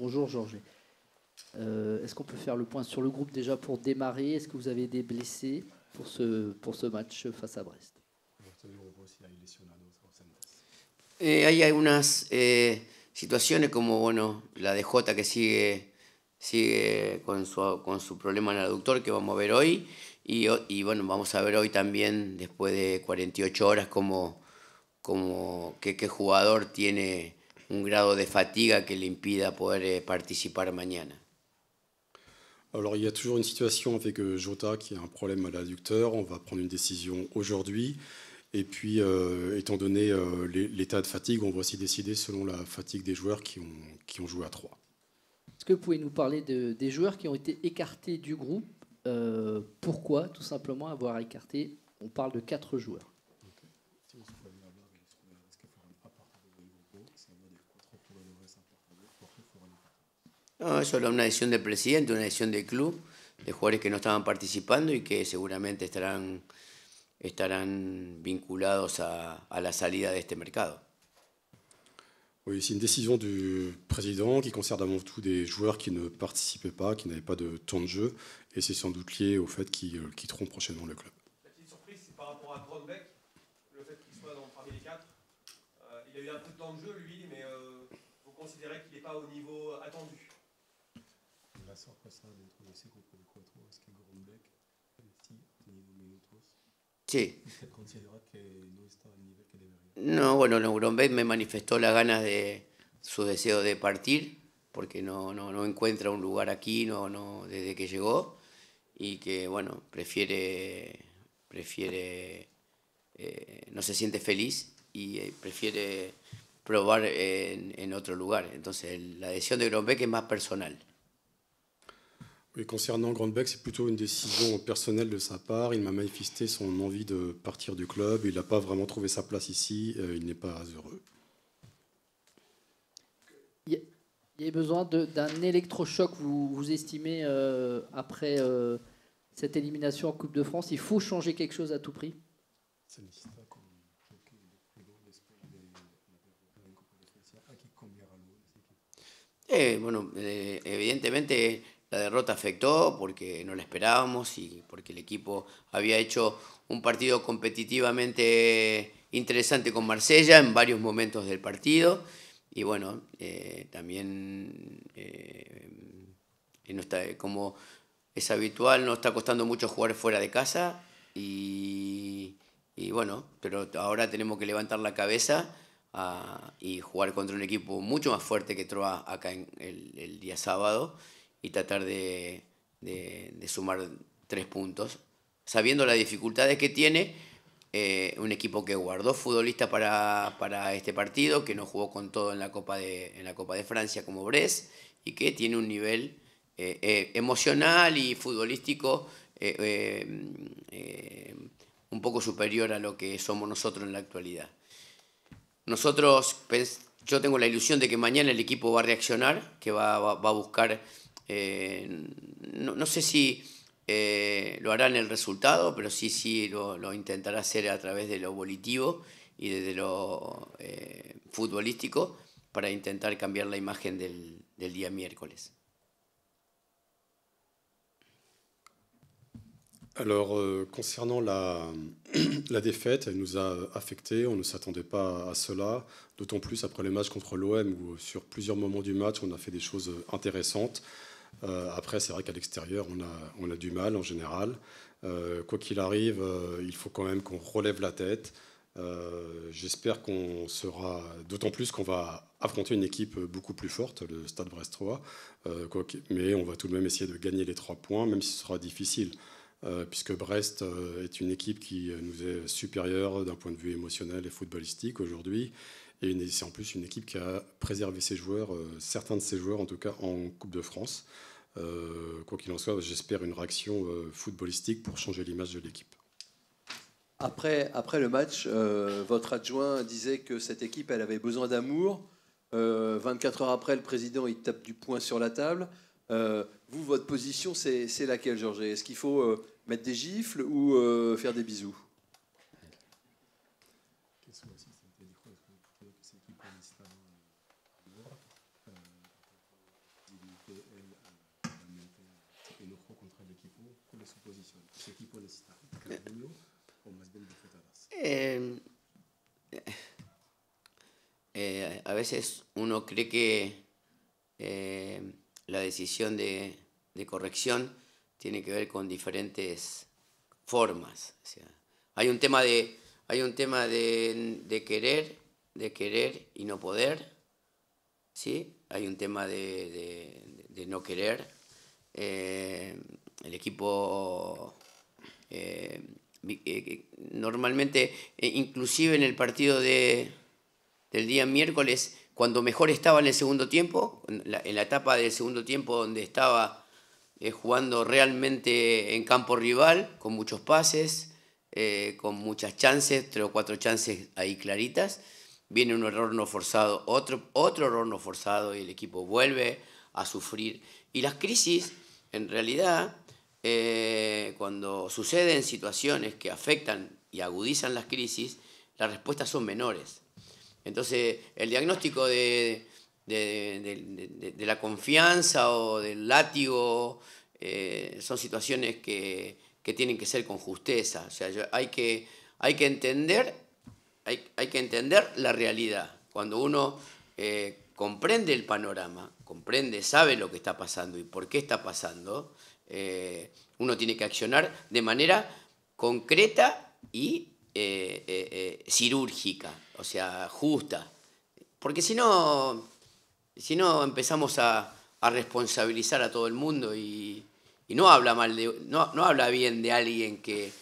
Bonjour Georges. Est-ce qu'on peut faire le point sur le groupe déjà pour démarrer? Est-ce que vous avez des blessés pour ce match face à Brest? Hay algunas situaciones como bueno, la de Jota que sigue con su problema en el aductor que vamos a ver hoy y bueno, vamos a ver hoy también después de 48 horas qué jugador tiene un grado de fatiga que le impida poder participar mañana. Alors il y a toujours une situation avec Jota qui a un problème à l'adducteur. On va prendre une décision aujourd'hui. Et puis, étant donné l'état de fatigue, on va aussi décider selon la fatigue des joueurs qui ont joué à 3. Est-ce que vous pouvez nous parler des joueurs qui ont été écartés du groupe? Pourquoi, tout simplement, avoir écarté? On parle de 4 joueurs. No, eso era una decisión del presidente, una decisión del club, de jugadores que no estaban participando y que seguramente estarán vinculados a la salida de este mercado. Oui, c'est une décision du président qui concerne avant tout des joueurs qui ne participaient pas, qui n'avaient pas de temps de jeu, et c'est sans doute lié au fait qu'ils quitteront prochainement le club. La petite surprise, c'est par rapport à Grönbeck, le fait qu'il soit parmi les 4. Il a eu un peu de temps de jeu, lui, mais vous considérez qu'il n'est pas au niveau attendu? La sorpresa dentro de ese grupo de 4 es que Grönbeck sí ha tenido minutos. Sí. ¿Usted considera que no está al nivel que debería? No, bueno, Grönbeck me manifestó las ganas de su deseo de partir, porque no encuentra un lugar aquí desde que llegó, y que bueno, prefiere no se siente feliz y prefiere probar en otro lugar. Entonces la decisión de Grönbeck es más personal. Oui, concernant Grönbeck, c'est plutôt une décision personnelle de sa part. Il m'a manifesté son envie de partir du club. Il n'a pas vraiment trouvé sa place ici. Il n'est pas heureux. Il y a besoin d'un électrochoc, vous estimez, après cette élimination en Coupe de France? Il faut changer quelque chose à tout prix? Se necesita con un choque de juego después de haber en Copa de Francia. Hay que cambiar algo en ese equipo. Bueno, evidentemente la derrota afectó porque no la esperábamos y porque el equipo había hecho un partido competitivamente interesante con Marsella en varios momentos del partido y bueno, también no está, como es habitual, nos está costando mucho jugar fuera de casa y bueno, pero ahora tenemos que levantar la cabeza y jugar contra un equipo mucho más fuerte que Troyes acá el día sábado y tratar de sumar 3 puntos, sabiendo las dificultades que tiene un equipo que guardó futbolistas para este partido, que no jugó con todo en la Copa de Francia como Brest y que tiene un nivel emocional y futbolístico un poco superior a lo que somos nosotros en la actualidad. Yo tengo la ilusión de que mañana el equipo va a reaccionar, que va a buscar, no sé si lo hará en el resultado, pero sí lo intentará hacer a través de lo volitivo y desde lo futbolístico para intentar cambiar la imagen del día miércoles. Alors, concernant la défaite, elle nous a affectés. On ne s'attendait pas à cela, d'autant plus après le match contre l'OM où sur plusieurs moments du match, on a fait des choses intéressantes. Après, c'est vrai qu'à l'extérieur, on a du mal en général. Quoi qu'il arrive, il faut quand même qu'on relève la tête. J'espère qu'on sera, d'autant plus qu'on va affronter une équipe beaucoup plus forte, le Stade Brestois. Mais on va tout de même essayer de gagner les 3 points, même si ce sera difficile. Puisque Brest est une équipe qui nous est supérieure d'un point de vue émotionnel et footballistique aujourd'hui. Et c'est en plus une équipe qui a préservé ses joueurs, certains de ses joueurs en tout cas en Coupe de France. Quoi qu'il en soit, j'espère une réaction footballistique pour changer l'image de l'équipe. Après le match, votre adjoint disait que cette équipe elle avait besoin d'amour. 24 heures après, le président il tape du poing sur la table. Vous, votre position, c'est laquelle, Georges? Est-ce qu'il faut mettre des gifles ou faire des bisous? ¿Cuál es su posición? ¿Qué equipo necesita? ¿Carvalho o más bien Bufetadas? A veces uno cree que la decisión de corrección tiene que ver con diferentes formas. O sea, hay un tema de querer y no poder, ¿sí? Hay un tema de no querer. El equipo normalmente, inclusive en el partido del día miércoles, cuando mejor estaba en el segundo tiempo, en la etapa del segundo tiempo donde estaba jugando realmente en campo rival, con muchos pases, con muchas chances, 3 o 4 chances ahí claritas, viene un error no forzado, otro error no forzado y el equipo vuelve a sufrir. Y las crisis, en realidad, cuando suceden situaciones que afectan y agudizan las crisis, las respuestas son menores. Entonces, el diagnóstico de la confianza o del látigo son situaciones que tienen que ser con justeza. O sea, hay que entender la realidad. Cuando uno comprende el panorama, sabe lo que está pasando y por qué está pasando, uno tiene que accionar de manera concreta y cirúrgica, o sea, justa. Porque si no empezamos a responsabilizar a todo el mundo y no habla no habla bien de alguien que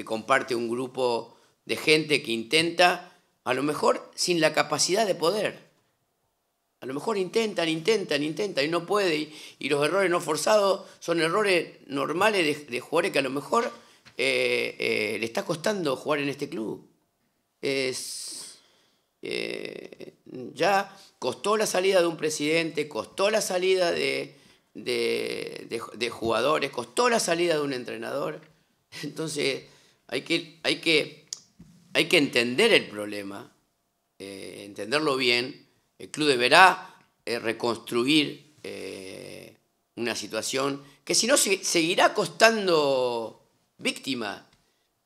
comparte un grupo de gente que intenta, a lo mejor sin la capacidad de poder. A lo mejor intentan y no puede. Y los errores no forzados son errores normales de jugadores que a lo mejor le está costando jugar en este club. Ya costó la salida de un presidente, costó la salida de jugadores, costó la salida de un entrenador. Entonces hay que entender el problema, entenderlo bien. El club deberá reconstruir una situación que si no seguirá costando víctimas.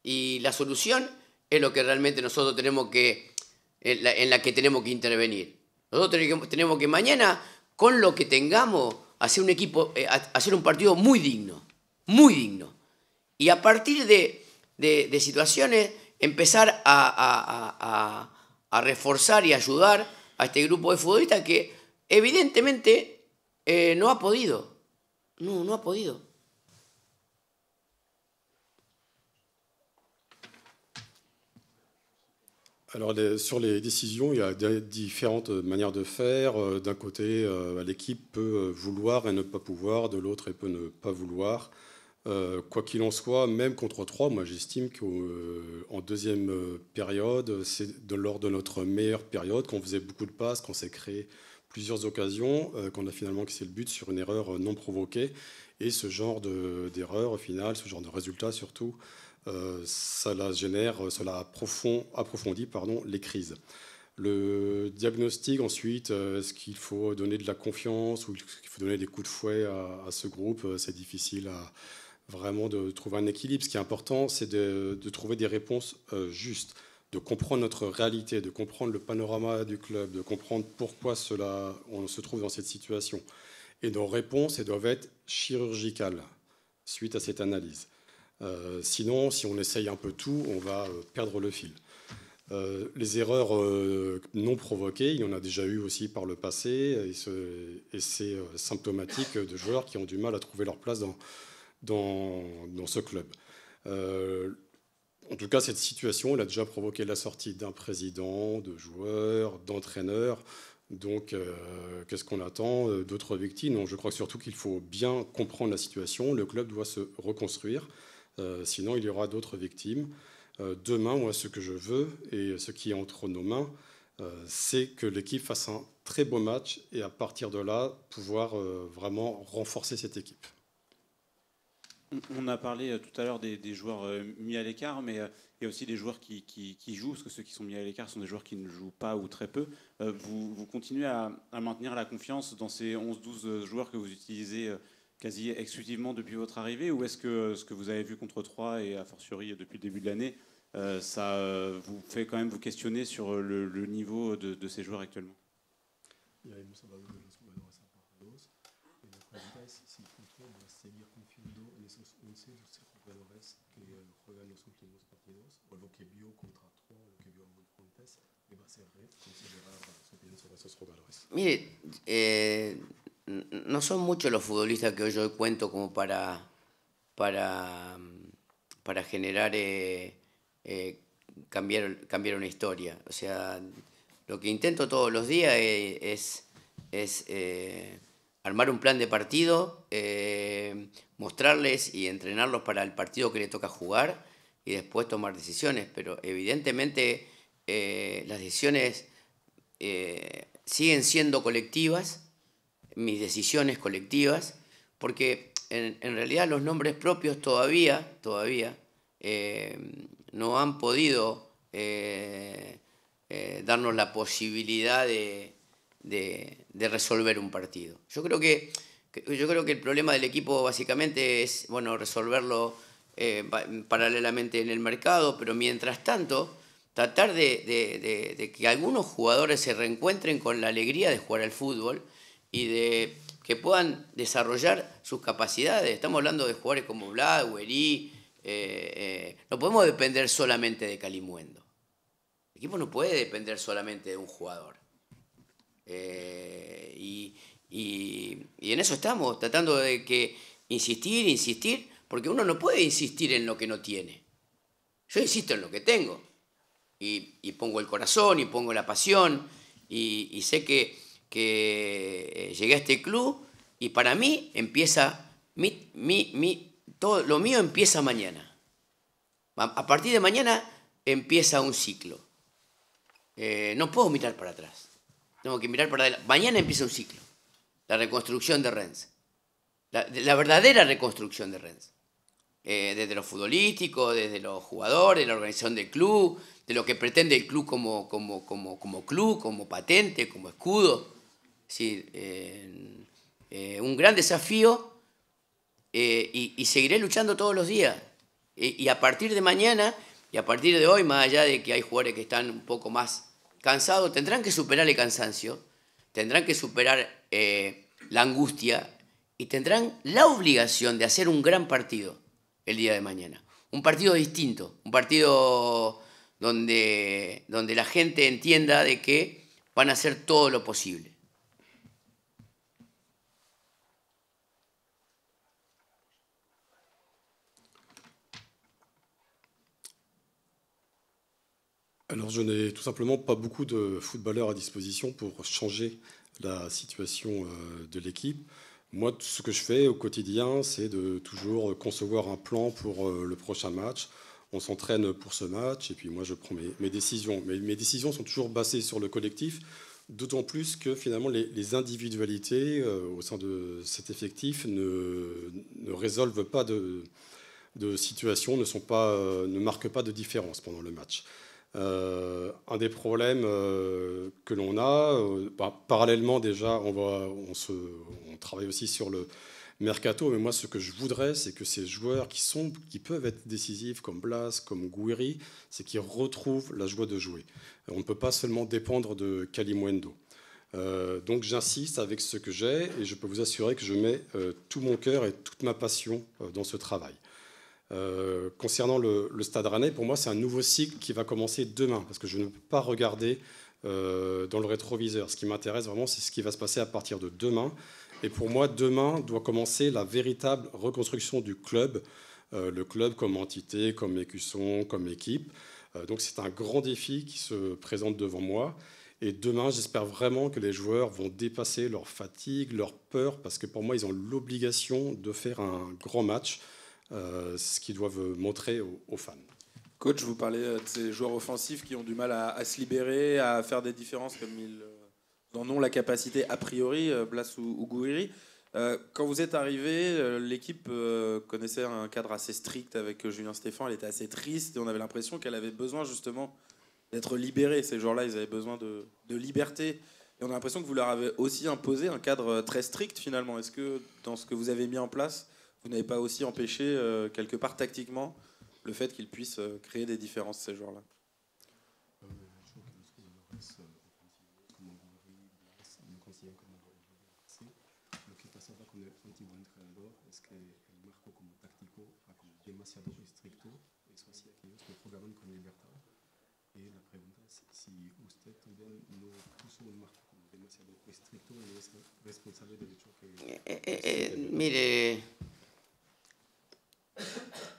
Y la solución es lo que realmente nosotros tenemos en la que tenemos que intervenir. Nosotros tenemos que mañana, con lo que tengamos, hacer un equipo, hacer un partido muy digno. Y a partir de situaciones, empezar a reforzar y ayudar a este grupo de futbolistas que evidentemente no ha podido. No ha podido. Alors sur les décisions, il y a différentes manières de faire. D'un côté, l'équipe peut vouloir et ne pas pouvoir, de l'autre, elle peut ne pas vouloir. Quoi qu'il en soit, même contre 3, moi j'estime qu'en deuxième période, c'est lors de notre meilleure période, qu'on faisait beaucoup de passes, qu'on s'est créé plusieurs occasions, qu'on a finalement cassé le but sur une erreur non provoquée. Et ce genre d'erreur, au final, ce genre de résultat surtout, cela approfondit les crises. Le diagnostic ensuite, est-ce qu'il faut donner de la confiance ou est-ce qu'il faut donner des coups de fouet à ce groupe? C'est difficile vraiment de trouver un équilibre. Ce qui est important, c'est de trouver des réponses justes, de comprendre notre réalité, de comprendre le panorama du club, de comprendre pourquoi on se trouve dans cette situation. Et nos réponses, elles doivent être chirurgicales suite à cette analyse. Sinon, si on essaye un peu tout, on va perdre le fil. Les erreurs non provoquées, il y en a déjà eu aussi par le passé, et c'est symptomatique de joueurs qui ont du mal à trouver leur place dans ce club. En tout cas, cette situation, elle a déjà provoqué la sortie d'un président, de joueurs, d'entraîneurs. Donc, qu'est-ce qu'on attend d'autres victimes? Non, je crois surtout qu'il faut bien comprendre la situation. Le club doit se reconstruire. Sinon, il y aura d'autres victimes. Demain, moi, ce que je veux et ce qui est entre nos mains, c'est que l'équipe fasse un très beau match et à partir de là, pouvoir vraiment renforcer cette équipe. On a parlé tout à l'heure des joueurs mis à l'écart, mais il y a aussi des joueurs qui jouent, parce que ceux qui sont mis à l'écart sont des joueurs qui ne jouent pas ou très peu. Vous continuez à maintenir la confiance dans ces 11-12 joueurs que vous utilisez quasi exclusivement depuis votre arrivée, ou est-ce que ce que vous avez vu contre Troyes et a fortiori depuis le début de l'année, ça vous fait quand même vous questionner sur le niveau de ces joueurs actuellement? Y a hemos hablado de los jugadores apartados. La pregunta es si usted va a seguir confiando en esos 11 jugadores que juegan los últimos partidos, o lo que vio contra Troyes, o lo que vio en Fuentes, y va a ser considerar su opinión sobre esos jugadores. Mire, no son muchos los futbolistas que yo cuento como para generar cambiar una historia. O sea, lo que intento todos los días es armar un plan de partido, mostrarles y entrenarlos para el partido que le toca jugar y después tomar decisiones. Pero evidentemente las decisiones siguen siendo colectivas, mis decisiones colectivas, porque en realidad los nombres propios todavía no han podido darnos la posibilidad de resolver un partido. Yo creo que el problema del equipo básicamente es resolverlo paralelamente en el mercado, pero mientras tanto tratar de que algunos jugadores se reencuentren con la alegría de jugar al fútbol y de que puedan desarrollar sus capacidades. Estamos hablando de jugadores como Vlad, Guerí. No podemos depender solamente de Calimuendo. El equipo no puede depender solamente de un jugador. Y en eso estamos, tratando de insistir, porque uno no puede insistir en lo que no tiene. Yo insisto en lo que tengo. Y pongo el corazón y pongo la pasión. Y sé que llegué a este club y para mí empieza todo lo mío empieza mañana. A partir de mañana empieza un ciclo. No puedo mirar para atrás. Tengo que mirar para adelante. Mañana empieza un ciclo. La reconstrucción de Rennes. La verdadera reconstrucción de Rennes. Desde lo futbolístico, desde los jugadores, de la organización del club, de lo que pretende el club como club, como patente, como escudo. Es decir, un gran desafío y seguiré luchando todos los días. Y a partir de mañana y a partir de hoy, más allá de que hay jugadores que están un poco más cansados, tendrán que superar el cansancio, tendrán que superar la angustia y tendrán la obligación de hacer un gran partido el día de mañana. Un partido distinto, un partido donde la gente entienda de que van a hacer todo lo posible. Alors je n'ai tout simplement pas beaucoup de footballeurs à disposition pour changer la situation de l'équipe. Moi, ce que je fais au quotidien, c'est de toujours concevoir un plan pour le prochain match. On s'entraîne pour ce match et puis moi je prends mes décisions. Mais mes décisions sont toujours basées sur le collectif, d'autant plus que finalement les individualités au sein de cet effectif ne résolvent pas de situation, ne marquent pas de différence pendant le match. Un des problèmes que l'on a, parallèlement déjà, on travaille aussi sur le mercato, mais moi ce que je voudrais, c'est que ces joueurs qui peuvent être décisifs, comme Blas, comme Gouiri, c'est qu'ils retrouvent la joie de jouer. On ne peut pas seulement dépendre de Calimuendo. Donc j'insiste avec ce que j'ai et je peux vous assurer que je mets tout mon cœur et toute ma passion dans ce travail. Concernant le Stade Rennais, pour moi c'est un nouveau cycle qui va commencer demain parce que je ne peux pas regarder dans le rétroviseur. Ce qui m'intéresse vraiment, c'est ce qui va se passer à partir de demain. Et pour moi, demain doit commencer la véritable reconstruction du club, le club comme entité, comme écusson, comme équipe. Donc c'est un grand défi qui se présente devant moi. Et demain, j'espère vraiment que les joueurs vont dépasser leur fatigue, leur peur, parce que pour moi, ils ont l'obligation de faire un grand match. Ce qu'ils doivent montrer aux fans. Coach, vous parlez de ces joueurs offensifs qui ont du mal à se libérer, à faire des différences comme ils en ont la capacité a priori, Blas ou Gouiri. Quand vous êtes arrivé, l'équipe connaissait un cadre assez strict avec Julien Stéphan. Elle était assez triste et on avait l'impression qu'elle avait besoin justement d'être libérée. Ces joueurs-là, ils avaient besoin de liberté Et on a l'impression que vous leur avez aussi imposé un cadre très strict finalement. Est-ce que dans ce que vous avez mis en place, vous n'avez pas aussi empêché quelque part tactiquement le fait qu'ils puissent créer des différences ces joueurs-là? Demasiado estricto, eso hacía que ellos no jugaban con libertad. Y la pregunta es si usted también no puso un marco como demasiado estricto y es responsable del hecho que... Mire,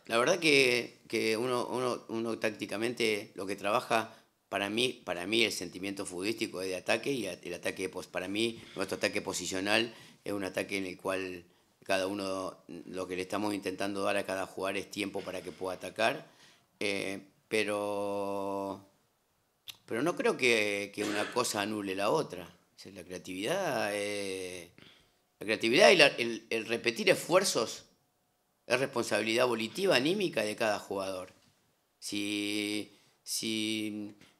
la verdad que uno tácticamente lo que trabaja, para mí el sentimiento futbolístico es de ataque, y el ataque, para mí, nuestro ataque posicional es un ataque en el cual cada uno, lo que le estamos intentando dar a cada jugador es tiempo para que pueda atacar, pero no creo que una cosa anule la otra. O sea, la creatividad y el repetir esfuerzos es responsabilidad volitiva, anímica de cada jugador. Si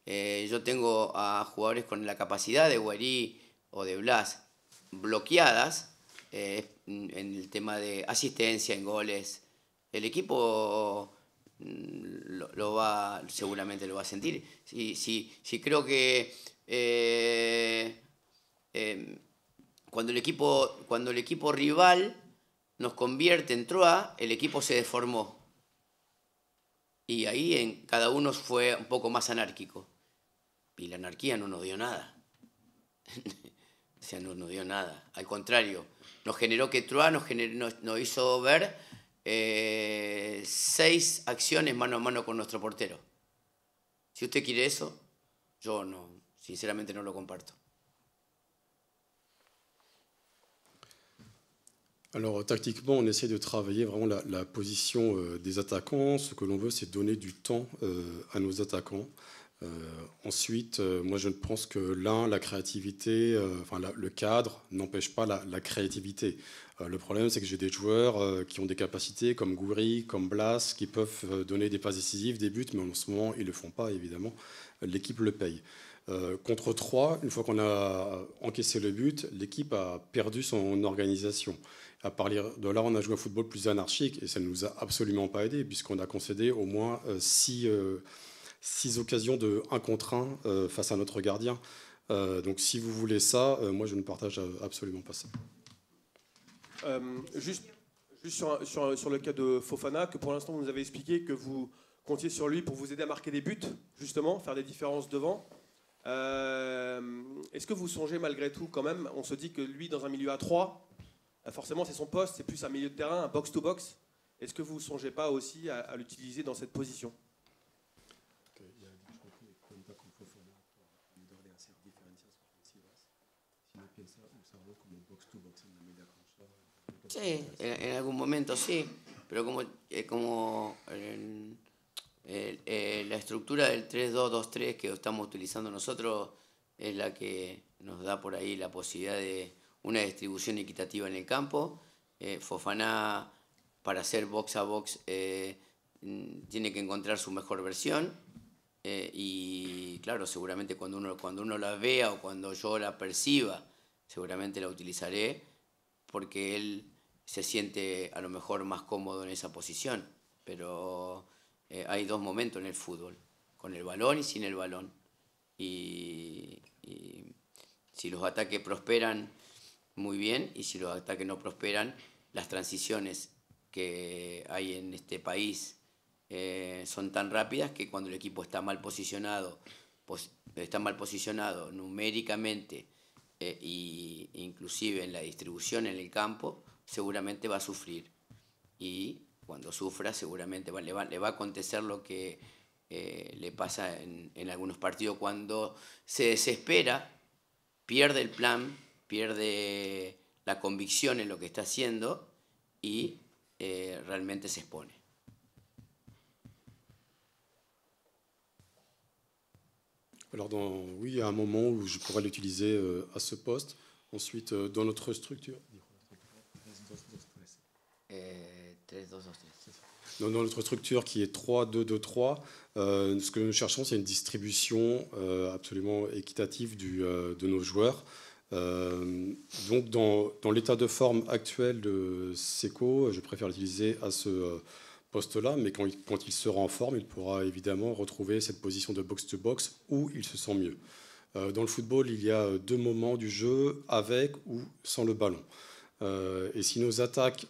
yo tengo a jugadores con la capacidad de Guarí o de Blas bloqueadas, en el tema de asistencia, en goles, el equipo seguramente lo va a sentir. Sí, creo que cuando el equipo rival nos convierte en Troyes, el equipo se deformó. Y ahí cada uno fue un poco más anárquico. Y la anarquía no nos dio nada. O sea, no nos dio nada. Al contrario, nos generó que Troyes nos hizo ver 6 acciones mano a mano con nuestro portero. Si usted quiere eso, yo no, sinceramente no lo comparto. Alors tactiquement, on essaie de travailler vraiment la position des attaquants. Ce que l'on veut, c'est donner du temps à nos attaquants. Ensuite, moi je pense que la créativité, le cadre n'empêche pas la créativité. Le problème, c'est que j'ai des joueurs qui ont des capacités comme Gouiri, comme Blas, qui peuvent donner des passes décisives, des buts, mais en ce moment, ils ne le font pas, évidemment. L'équipe le paye. Contre Troyes, une fois qu'on a encaissé le but, l'équipe a perdu son organisation. À partir de là, on a joué un football plus anarchique et ça ne nous a absolument pas aidé puisqu'on a concédé au moins 6 occasions de 1 contre 1 face à notre gardien. Donc si vous voulez ça, moi je ne partage absolument pas ça. Juste sur le cas de Fofana, que pour l'instant vous nous avez expliqué que vous comptiez sur lui pour vous aider à marquer des buts, justement, faire des différences devant. Est-ce que vous songez malgré tout quand même, on se dit que lui dans un milieu à 3, forcément c'est son poste, c'est plus un milieu de terrain, un box-to-box. Est-ce que vous ne songez pas aussi à l'utiliser dans cette position? Sí, en algún momento sí, pero como la estructura del 3-2-2-3 que estamos utilizando nosotros es la que nos da por ahí la posibilidad de una distribución equitativa en el campo. Fofana, para hacer box a box, tiene que encontrar su mejor versión. Y claro, seguramente cuando uno la vea o cuando yo la perciba, seguramente la utilizaré porque él se siente a lo mejor más cómodo en esa posición. Pero hay 2 momentos en el fútbol, con el balón y sin el balón. Y si los ataques prosperan, muy bien, y si los ataques no prosperan, las transiciones que hay en este país son tan rápidas que cuando el equipo está mal posicionado numéricamente e inclusive en la distribución en el campo, seguramente va a sufrir. Y cuando sufra seguramente le va a acontecer lo que le pasa en algunos partidos cuando se desespera, pierde el plan, pierde la convicción en lo que está haciendo y realmente se expone. Alors oui, il y a un moment où je pourrais l'utiliser à ce poste. Ensuite, dans notre structure. Dans notre structure qui est 3-2-2-3, ce que nous cherchons, c'est une distribution absolument équitative de nos joueurs. Donc, dans l'état de forme actuel de Seko, je préfère l'utiliser à ce poste-là, mais quand il sera en forme, il pourra évidemment retrouver cette position de box-to-box où il se sent mieux. Dans le football, il y a 2 moments du jeu, avec ou sans le ballon. Et si nos attaques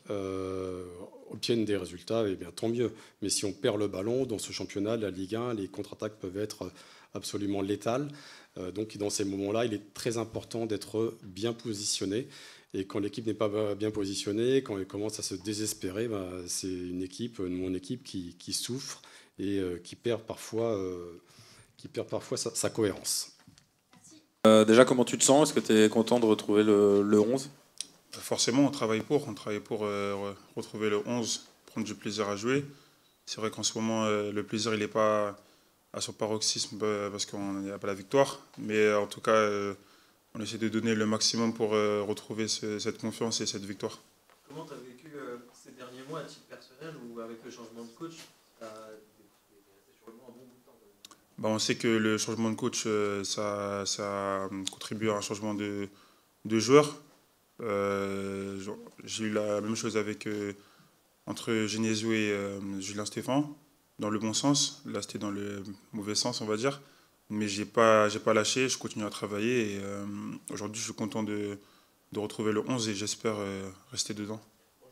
obtiennent des résultats, eh bien, tant mieux. Mais si on perd le ballon, dans ce championnat, la Ligue 1, les contre-attaques peuvent être absolument létales. Donc dans ces moments-là, il est très important d'être bien positionné. Et quand l'équipe n'est pas bien positionnée, quand elle commence à se désespérer, c'est mon équipe qui souffre et qui perd parfois sa cohérence. Déjà, comment tu te sens? Est-ce que tu es content de retrouver le 11? Forcément, on travaille pour retrouver le 11, prendre du plaisir à jouer. C'est vrai qu'en ce moment, le plaisir, il n'est pas à son paroxysme parce qu'on n'a pas la victoire. Mais en tout cas, on essaie de donner le maximum pour retrouver cette confiance et cette victoire. Comment tu as vécu ces derniers mois à titre personnel ou avec le changement de coach? C'est sûrement un bon bout de temps. On sait que le changement de coach, ça contribue à un changement de joueur. J'ai eu la même chose entre Genesio et Julien Stéphan, dans le bon sens. Là, c'était dans le mauvais sens, on va dire. Mais j'ai pas lâché, je continue à travailler. Et aujourd'hui, je suis content de retrouver le 11 et j'espère rester dedans.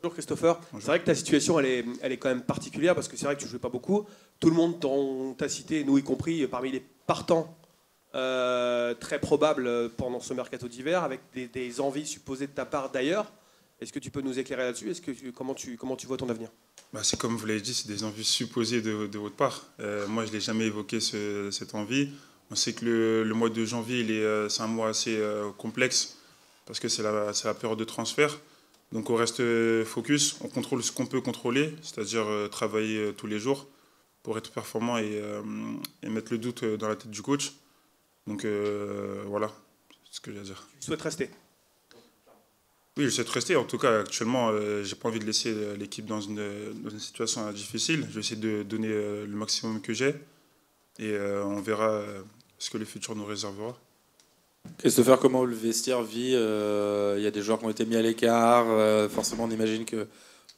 Bonjour Christopher. Bonjour. C'est vrai que ta situation, elle est quand même particulière parce que c'est vrai que tu ne jouais pas beaucoup. Tout le monde t'a cité, nous y compris, parmi les partants très probables pendant ce mercato d'hiver, avec des envies supposées de ta part d'ailleurs. Est-ce que tu peux nous éclairer là-dessus? Comment tu vois ton avenir? C'est comme vous l'avez dit, c'est des envies supposées de votre part. Moi, je n'ai jamais évoqué cette envie. On sait que le mois de janvier, c'est un mois assez complexe parce que c'est la période de transfert. Donc on reste focus, on contrôle ce qu'on peut contrôler, c'est-à-dire travailler tous les jours pour être performant et mettre le doute dans la tête du coach. Donc voilà, c'est ce que j'ai à dire. Tu souhaites rester? Oui, je souhaite rester. En tout cas, actuellement, j'ai pas envie de laisser l'équipe dans une situation difficile. Je vais essayer de donner le maximum que j'ai et on verra ce que le futur nous réservera. Christopher, comment le vestiaire vit? Il y a des joueurs qui ont été mis à l'écart. Forcément, on imagine que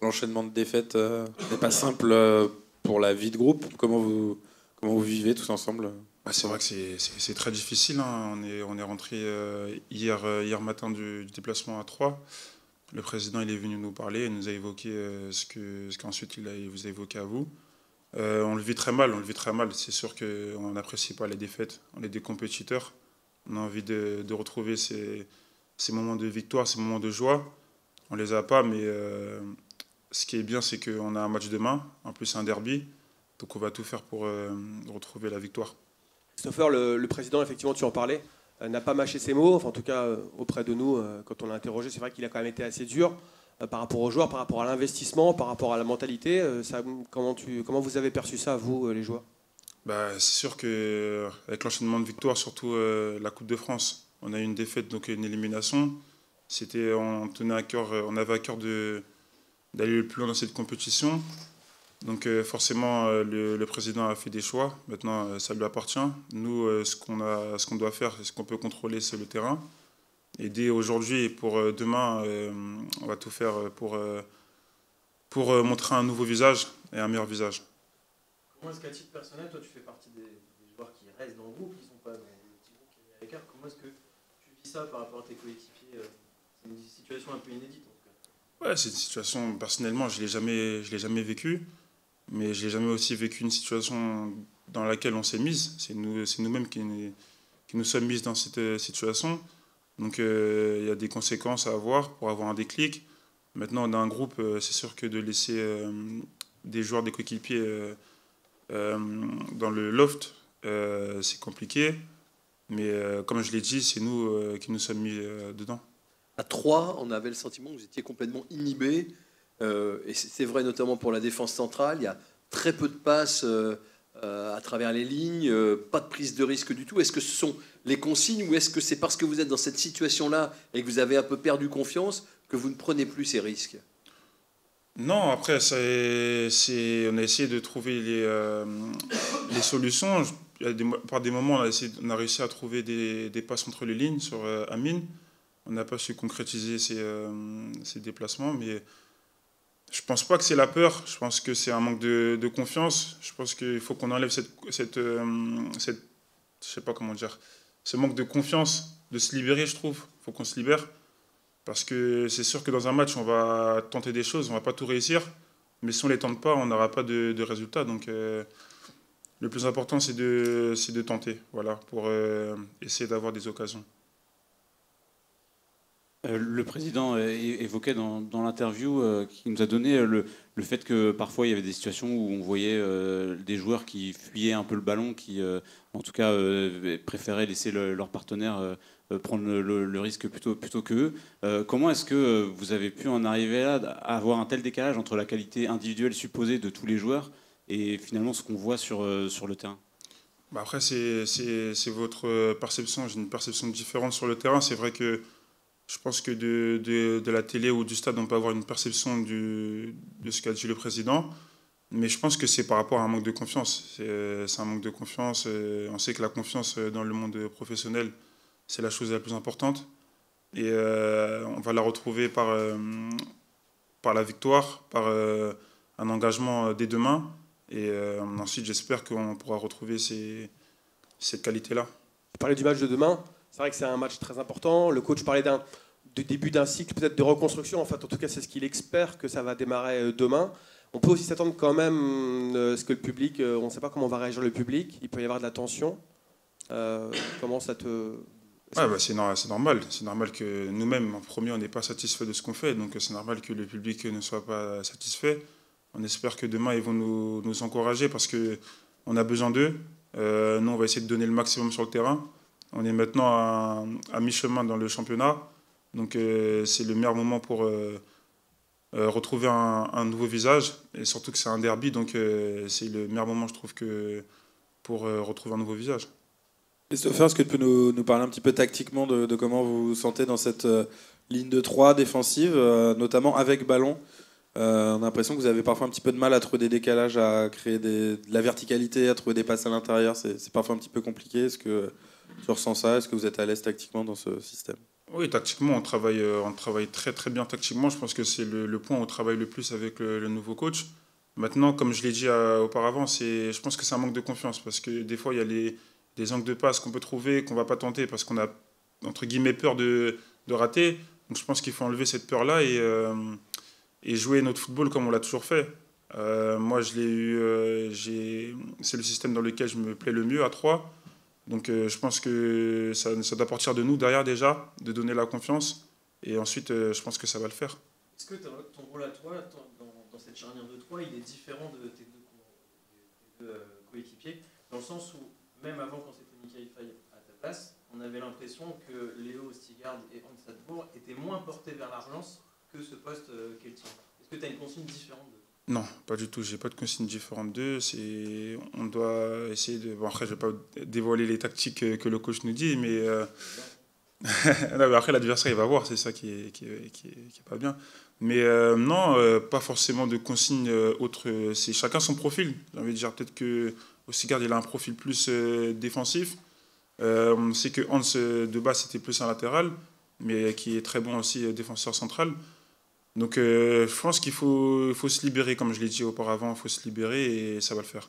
l'enchaînement de défaites n'est pas simple pour la vie de groupe. Comment vous vivez tous ensemble? C'est vrai que c'est très difficile. Hein. On est rentré hier matin du déplacement à Troyes. Le président il est venu nous parler et nous a évoqué ce qu'ensuite il vous a évoqué à vous. On le vit très mal. C'est sûr qu'on n'apprécie pas les défaites. On est des compétiteurs. On a envie de retrouver ces moments de victoire, ces moments de joie. On les a pas, mais ce qui est bien, c'est qu'on a un match demain. En plus, un derby. Donc on va tout faire pour retrouver la victoire. Christopher, le président, effectivement, tu en parlais, n'a pas mâché ses mots, enfin, en tout cas auprès de nous, quand on l'a interrogé, c'est vrai qu'il a quand même été assez dur par rapport aux joueurs, par rapport à l'investissement, par rapport à la mentalité. Comment vous avez perçu ça, vous, les joueurs? C'est sûr qu'avec l'enchaînement de victoires, surtout la Coupe de France, on a eu une défaite, donc une élimination. On avait à cœur d'aller le plus loin dans cette compétition. Donc forcément, le président a fait des choix. Maintenant, ça lui appartient. Nous, ce qu'on doit faire, ce qu'on peut contrôler, c'est le terrain. Et dès aujourd'hui et pour demain, on va tout faire pour montrer un nouveau visage et un meilleur visage. Comment est-ce qu'à titre personnel, toi, tu fais partie des joueurs qui restent dans le groupe, qui ne sont pas dans le petit groupe qui est mis à l'écart? Comment est-ce que tu vis ça par rapport à tes coéquipiers? C'est une situation un peu inédite, en tout cas. Ouais, c'est une situation, personnellement, je l'ai jamais vécue. Mais je n'ai jamais aussi vécu une situation dans laquelle on s'est mis. C'est nous-mêmes qui nous sommes mis dans cette situation. Donc il y a des conséquences à avoir pour avoir un déclic. Maintenant, on a un groupe, c'est sûr que de laisser des joueurs, des coéquipiers dans le loft, c'est compliqué. Mais comme je l'ai dit, c'est nous qui nous sommes mis dedans. À 3, on avait le sentiment que vous étiez complètement inhibé. Et c'est vrai notamment pour la défense centrale. Il y a très peu de passes à travers les lignes, pas de prise de risque du tout. Est-ce que ce sont les consignes ou est-ce que c'est parce que vous êtes dans cette situation-là et que vous avez un peu perdu confiance que vous ne prenez plus ces risques? Non, après, on a essayé de trouver les solutions. Par des moments, on a réussi à trouver des passes entre les lignes sur Amine. On n'a pas su concrétiser ces déplacements, mais je pense pas que c'est la peur. Je pense que c'est un manque de confiance. Je pense qu'il faut qu'on enlève je sais pas comment dire, ce manque de confiance, de se libérer, je trouve. Il faut qu'on se libère. Parce que c'est sûr que dans un match, on va tenter des choses, on va pas tout réussir. Mais si on les tente pas, on n'aura pas de résultat. Donc le plus important, c'est de tenter, voilà, pour essayer d'avoir des occasions. Le président évoquait dans l'interview qu'il nous a donné le fait que parfois il y avait des situations où on voyait des joueurs qui fuyaient un peu le ballon, qui en tout cas préféraient laisser leur partenaire prendre le risque plutôt qu'eux. Comment est-ce que vous avez pu en arriver là, à avoir un tel décalage entre la qualité individuelle supposée de tous les joueurs et finalement ce qu'on voit sur le terrain? Bah après, c'est votre perception. J'ai une perception différente sur le terrain. C'est vrai que je pense que de la télé ou du stade, on peut avoir une perception de ce qu'a dit le président. Mais je pense que c'est par rapport à un manque de confiance. C'est un manque de confiance. On sait que la confiance dans le monde professionnel, c'est la chose la plus importante. Et on va la retrouver par la victoire, par un engagement dès demain. Et ensuite, j'espère qu'on pourra retrouver cette qualité-là. Vous parlez du match de demain. C'est vrai que c'est un match très important. Le coach parlait du début d'un cycle, peut-être de reconstruction. En fait, en tout cas, c'est ce qu'il espère que ça va démarrer demain. On peut aussi s'attendre quand même à ce que le public, on ne sait pas comment va réagir le public. Il peut y avoir de la tension. Comment ça te... Ouais, bah c'est normal. C'est normal que nous-mêmes, en premier, on n'est pas satisfait de ce qu'on fait. Donc c'est normal que le public ne soit pas satisfait. On espère que demain, ils vont nous encourager parce qu'on a besoin d'eux. Nous, on va essayer de donner le maximum sur le terrain. On est maintenant à mi-chemin dans le championnat. Donc c'est le meilleur moment pour retrouver un nouveau visage. Et surtout que c'est un derby. Donc c'est le meilleur moment, je trouve, pour retrouver un nouveau visage. Christopher, est-ce que tu peux nous parler un petit peu tactiquement de comment vous vous sentez dans cette ligne de 3 défensive, notamment avec ballon? On a l'impression que vous avez parfois un petit peu de mal à trouver des décalages, à créer de la verticalité, à trouver des passes à l'intérieur. C'est parfois un petit peu compliqué. Est-ce que tu ressens ça? Est-ce que vous êtes à l'aise tactiquement dans ce système? Oui, tactiquement, on travaille très très bien tactiquement. Je pense que c'est le point où on travaille le plus avec le nouveau coach. Maintenant, comme je l'ai dit auparavant, je pense que c'est un manque de confiance parce que des fois, il y a des angles de passe qu'on peut trouver, qu'on ne va pas tenter parce qu'on a, entre guillemets, peur de rater. Donc je pense qu'il faut enlever cette peur-là et jouer notre football comme on l'a toujours fait. Moi, c'est le système dans lequel je me plais le mieux à 3. Donc je pense que ça doit partir de nous derrière déjà, de donner la confiance. Et ensuite, je pense que ça va le faire. Est-ce que ton rôle à toi, dans cette charnière de 3, il est différent de tes deux coéquipiers, dans le sens où, même avant quand c'était Mikael Faye à ta place, on avait l'impression que Léo Stigard et Hans Sadbourg étaient moins portés vers la relance que ce poste qu'est le tien. Est-ce que tu as une consigne différente de... Non, pas du tout. J'ai pas de consigne différente d'eux. On doit essayer de... Bon, après, je vais pas dévoiler les tactiques que le coach nous dit, mais... non, mais après, l'adversaire, il va voir. C'est ça qui est pas bien. Mais non, pas forcément de consigne autre. C'est chacun son profil. J'ai envie de dire peut-être que Stigard, il a un profil plus défensif. On sait que Hans, de base, c'était plus un latéral, mais qui est très bon aussi défenseur central. Donc je pense qu'il faut se libérer, comme je l'ai dit auparavant, il faut se libérer et ça va le faire.